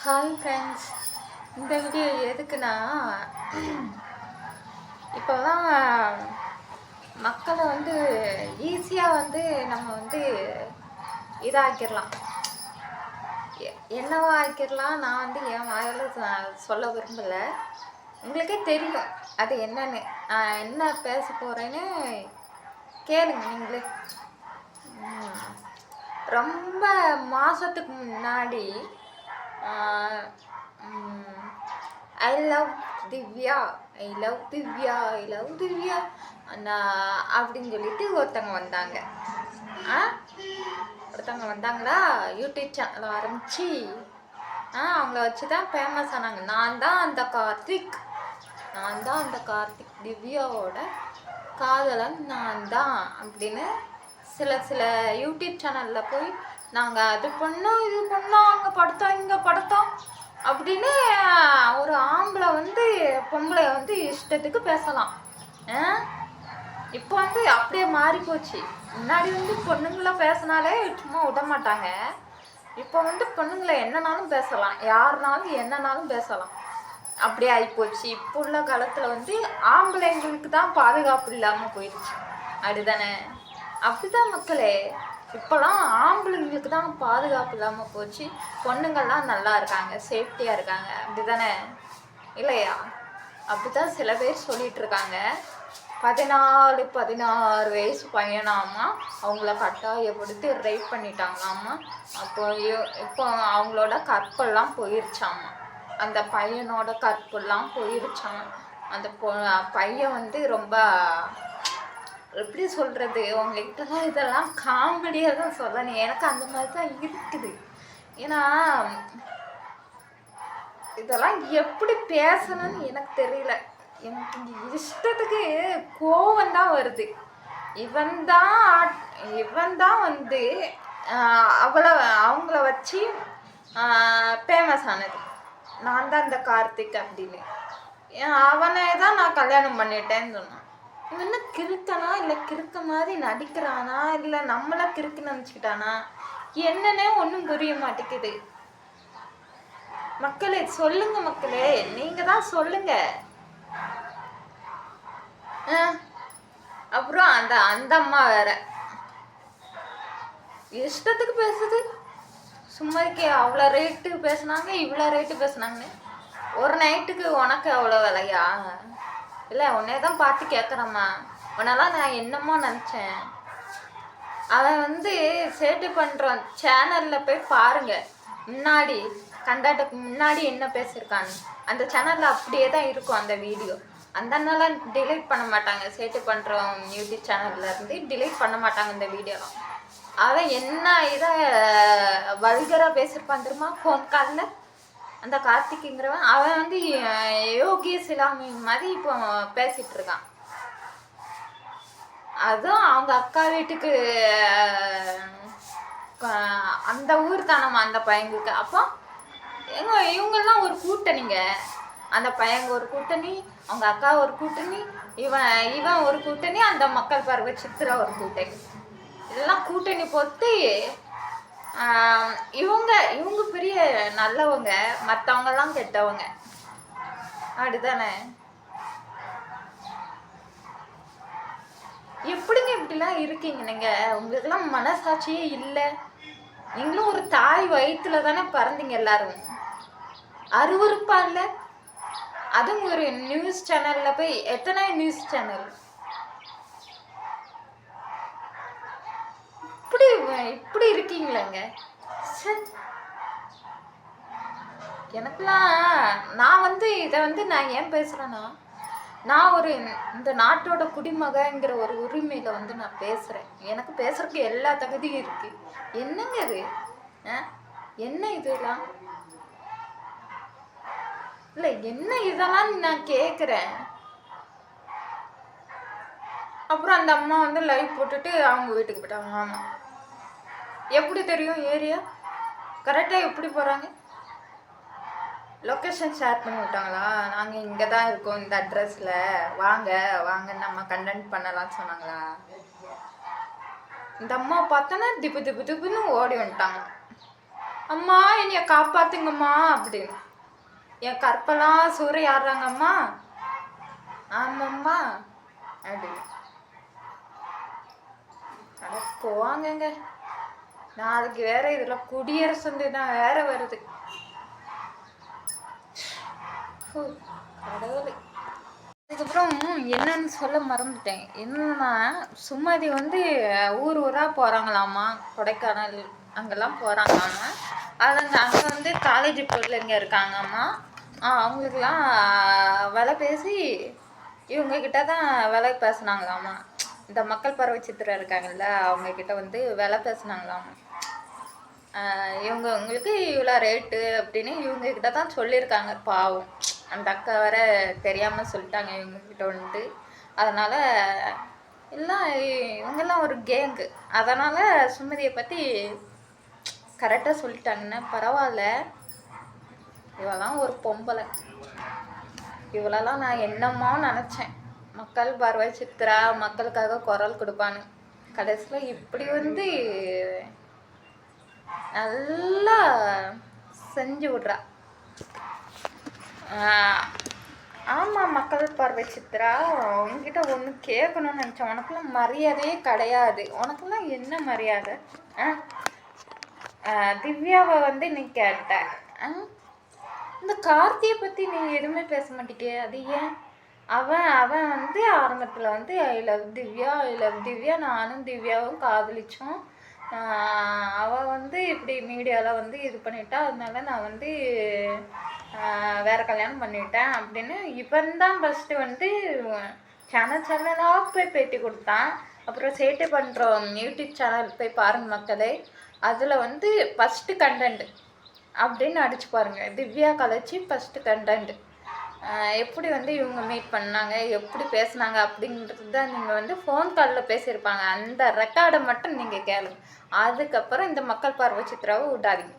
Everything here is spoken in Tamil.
ஹாய் ஃப்ரெண்ட்ஸ், இந்த வீடியோ எதுக்குன்னா, இப்போலாம் மக்களை ஈஸியாக நம்ம இதாக்கிடலாம். என்னவா ஆக்கிடலாம். நான் என் வாயால் சொல்ல விரும்பலை. உங்களுக்கே தெரியும் அது என்னன்னு. நான் என்ன பேச போகிறேன்னு கேளுங்க நீங்களே. ரொம்ப மாதத்துக்கு முன்னாடி ஐ லவ் திவ்யா அப்படின்னு சொல்லிட்டு ஒருத்தவங்க வந்தாங்களா. யூடியூப் சேனல் ஆரம்பிச்சு அவங்கள வச்சு தான் ஃபேமஸ் ஆனாங்க. நான் தான் அந்த கார்த்திக் திவ்யாவோட காதலன் நான் தான் அப்படின்னு சில யூடியூப் சேனலில் போய் நாங்கள் அது பண்ணோம் இது பண்ணோம் அங்கே படுத்தோம் இங்கே படுத்தோம் அப்படின்னு ஒரு ஆம்பளை பொம்பளை இஷ்டத்துக்கு பேசலாம். இப்போ அப்படியே மாறி போச்சு. முன்னாடி பொண்ணுங்களை பேசினாலே சும்மா விட மாட்டாங்க. இப்போ பொண்ணுங்களை என்னன்னாலும் பேசலாம், யாருனாலும் என்னன்னாலும் பேசலாம். அப்படியே ஆகிப்போச்சு. இப்போ உள்ள காலத்தில் ஆம்பளைங்களுக்கு தான் பாதுகாப்பு இல்லாமல் போயிடுச்சு. அப்படிதானே? அப்படிதான் மக்களே. இப்போலாம் ஆம்பளைங்களுக்கு தான் பாதுகாப்பு இல்லாமல் போச்சு. பொண்ணுங்கள்லாம் நல்லா இருக்காங்க, சேஃப்டியாக இருக்காங்க. அப்படி தானே இல்லையா? அப்படி தான் சில பேர் சொல்லிகிட்டு இருக்காங்க. 14-16 வயசு பையனாமா அவங்கள கட்டாயப்படுத்தி ரைப் பண்ணிட்டாங்களாமா. இப்போ அவங்களோட கற்பெல்லாம் போயிருச்சாமா. அந்த பையனோட கற்பெல்லாம் போயிருச்சாமா. அந்த பையன் ரொம்ப எப்படி சொல்கிறது, உங்கள்கிட்டலாம் இதெல்லாம் காமெடியாக தான் சொல்லணும். எனக்கு அந்த மாதிரி தான் இருக்குது. ஏன்னா இதெல்லாம் எப்படி பேசணும்னு எனக்கு தெரியல. எனக்கு இஷ்டத்துக்கு கோவம் தான் வருது. இவன் தான் அவங்கள வச்சு ஃபேமஸ் ஆனது. நான் தான் இந்த கார்த்திக் அப்படின்னு. அவனை தான் நான் கல்யாணம் பண்ணிட்டேன்னு சொன்னான். இவன் என்ன கிறுக்கனா இல்லை கிறுக்க மாதிரி நடிக்கிறானா இல்லை நம்மளா கிறுக்கு நினச்சிக்கிட்டானா என்னன்னே ஒன்றும் புரிய மாட்டேங்குது. மக்களே சொல்லுங்க, மக்களே நீங்கள் தான் சொல்லுங்க. அப்புறம் அந்த அம்மா வேற இஷ்டத்துக்கு பேசுது. சும்மாக்கே அவ்வளோ ரேட்டு பேசுனாங்க, இவ்வளோ ரேட்டு பேசுனாங்கன்னு. ஒரு நைட்டுக்கு உனக்கு அவ்வளோ விலையா? இல்லை உன்னே தான் பார்த்து கேட்குறம்மா. உன்னெல்லாம் நான் என்னமோ நினச்சேன். அவன் சேட்டு பண்ணுறான். சேனலில் போய் பாருங்கள். முன்னாடி கண்டாட்டுக்கு முன்னாடி என்ன பேசியிருக்கான்னு அந்த சேனலில் அப்படியே தான் இருக்கும் அந்த வீடியோ. அந்த அண்ணெல்லாம் டிலீட் பண்ண மாட்டாங்க. சேட்டு பண்ணுறோம் யூடியூப் சேனல்லேருந்து டிலீட் பண்ண மாட்டாங்க இந்த வீடியோலாம். அவன் என்ன இதை வல்கராக பேசியிருப்பான் தெரியுமா ஃபோன் காலில். அந்த கார்த்திக்குங்கிறவன் அவன் யோகிய சிலாமி மாதிரி இப்போ பேசிகிட்டு இருக்கான். அதுவும் அவங்க அக்கா வீட்டுக்கு அந்த ஊர் தானம்மா அந்த பையங்களுக்கு. அப்போ இவங்கெல்லாம் ஒரு கூட்டணிங்க. அந்த பையங்க ஒரு கூட்டணி, அவங்க அக்கா ஒரு கூட்டணி, இவன் ஒரு கூட்டணி, அந்த மக்கள் பருவ சித்திரா ஒரு கூட்டணி. இதெல்லாம் கூட்டணி போட்டு இவங்க பெரிய நல்லவங்க, மற்றவங்கெல்லாம் கெட்டவங்க. அப்படிதானே? எப்படிங்க இப்படிலாம் இருக்கீங்க நீங்கள்? உங்களுக்கெல்லாம் மனசாட்சியே இல்லை. நீங்களும் ஒரு தாய் வயிற்றுல தானே பிறந்தீங்க எல்லாரும். அருவருப்பா இல்லை? அதுவும் ஒரு நியூஸ் சேனலில் போய் எத்தனை நியூஸ் சேனல் இப்படி இருக்கீங்களேங்க. எனக்குலாம் நான் இதை நான் ஏன் பேசுகிறேன்னா, நான் இந்த நாட்டோட குடிமகங்கிற ஒரு உரிமையில் நான் பேசுகிறேன். எனக்கு பேசுறதுக்கு எல்லா தகுதியும் இருக்குது. என்னங்க இது? என்ன இதெல்லாம் இல்லை, என்ன இதெல்லாம் நான் கேட்குறேன். அப்புறம் அந்த அம்மா லைவ் போட்டுட்டு அவங்க வீட்டுக்கு போயிட்டாங்க. ஆமாம், எப்படி தெரியும் ஏரியா கரெக்டாக? எப்படி போகிறாங்க? லொக்கேஷன் ஷேர் பண்ணி விட்டாங்களா? நாங்கள் இங்கே தான் இருக்கோம், இந்த அட்ரஸில் வாங்க நம்ம கண்டென்ட் பண்ணலாம்னு சொன்னாங்களா? இந்த அம்மா பார்த்தோன்னா திப்புன்னு ஓடி வந்துட்டாங்க. அம்மா என்னைய காப்பாத்துங்கம்மா அப்படின்னு. என் கற்பெல்லாம் சூறையாடுறாங்கம்மா. ஆமாம்மா அப்படின்னு. அட போவாங்கங்க. நாளைக்கு வேற இதுல குடியரசு தான் வேற வருது. கடவுளே. அதுக்கப்புறம் என்னன்னு சொல்ல மறந்துட்டேன். என்னன்னா சுமதி வந்து ஊர் ஊரா போறாங்களாமா, கொடைக்கானல் அங்கெல்லாம் போறாங்களாமா. அங்கே வந்து காலேஜ் பிள்ளைங்க இருக்காங்கம்மா. அவங்களுக்குலாம் விலை பேசி இவங்கக்கிட்ட தான் விலை பேசுனாங்களாமா. இந்த மக்கள் பறவை சித்திரம் இருக்காங்கல்ல, அவங்கக்கிட்ட வந்து விலை பேசுனாங்களாமா. உங்களுக்கு இவ்வளோ ரேட்டு அப்படின்னு இவங்கக்கிட்ட தான் சொல்லியிருக்காங்க. பாவம் அந்த அக்கா வர தெரியாமல் சொல்லிட்டாங்க இவங்கக்கிட்ட வந்துட்டு. அதனால் எல்லாம் இவங்கெல்லாம் ஒரு கேங்கு. அதனால் சுமதியை பற்றி கரெக்டாக சொல்லிட்டாங்கன்னா பரவாயில்ல. இவெல்லாம் ஒரு பொம்பளை. இவளெல்லாம் நான் என்னமோ நினச்சேன், மக்கள் பார்வை சித்ரா மக்களுக்காக குரல் கொடுப்பான்னு. கடைசியில் இப்படி வந்து நல்லா செஞ்சு விட்றா. ஆமாம், மக்கள் பார்வை சித்ரா, உங்ககிட்ட ஒன்று கேட்கணும்னு நினச்சேன். உனக்குலாம் மரியாதையே கிடையாது. உனக்குலாம் என்ன மரியாதை? திவ்யாவை வந்து நீ கேட்ட, இந்த கார்த்தியை பற்றி நீ எதுவுமே பேச மாட்டேங்க. அது ஏன்? அவன் வந்து ஆரம்பத்தில் வந்து ஐ லவ் திவ்யா, நானும் திவ்யாவும் காதலிச்சோம். அவள் வந்து இப்படி மீடியாவில் வந்து இது பண்ணிட்டா, அதனால நான் வந்து வேறு கல்யாணம் பண்ணிட்டேன் அப்படின்னு இவன் தான் ஃபஸ்ட்டு வந்து சேனலாக போய் பேட்டி கொடுத்தான். அப்புறம் சேட்டை பண்ணுறோம் யூடியூப் சேனல் போய் பாருங்கள் மக்களே. அதில் வந்து ஃபஸ்ட்டு கண்டென்ட் அப்படின்னு அடிச்சு பாருங்கள், திவ்யா கலைச்சி ஃபஸ்ட்டு கண்டென்ட். எப்படி வந்து இவங்க மீட் பண்ணாங்க, எப்படி பேசுனாங்க அப்படின்றது தான் நீங்கள் வந்து ஃபோன் காலில் பேசியிருப்பாங்க. அந்த ரெக்கார்டை மட்டும் நீங்கள் கேளுங்க. அதுக்கப்புறம் இந்த மக்கள் பார்வை சித்ராவை விடாதீங்க.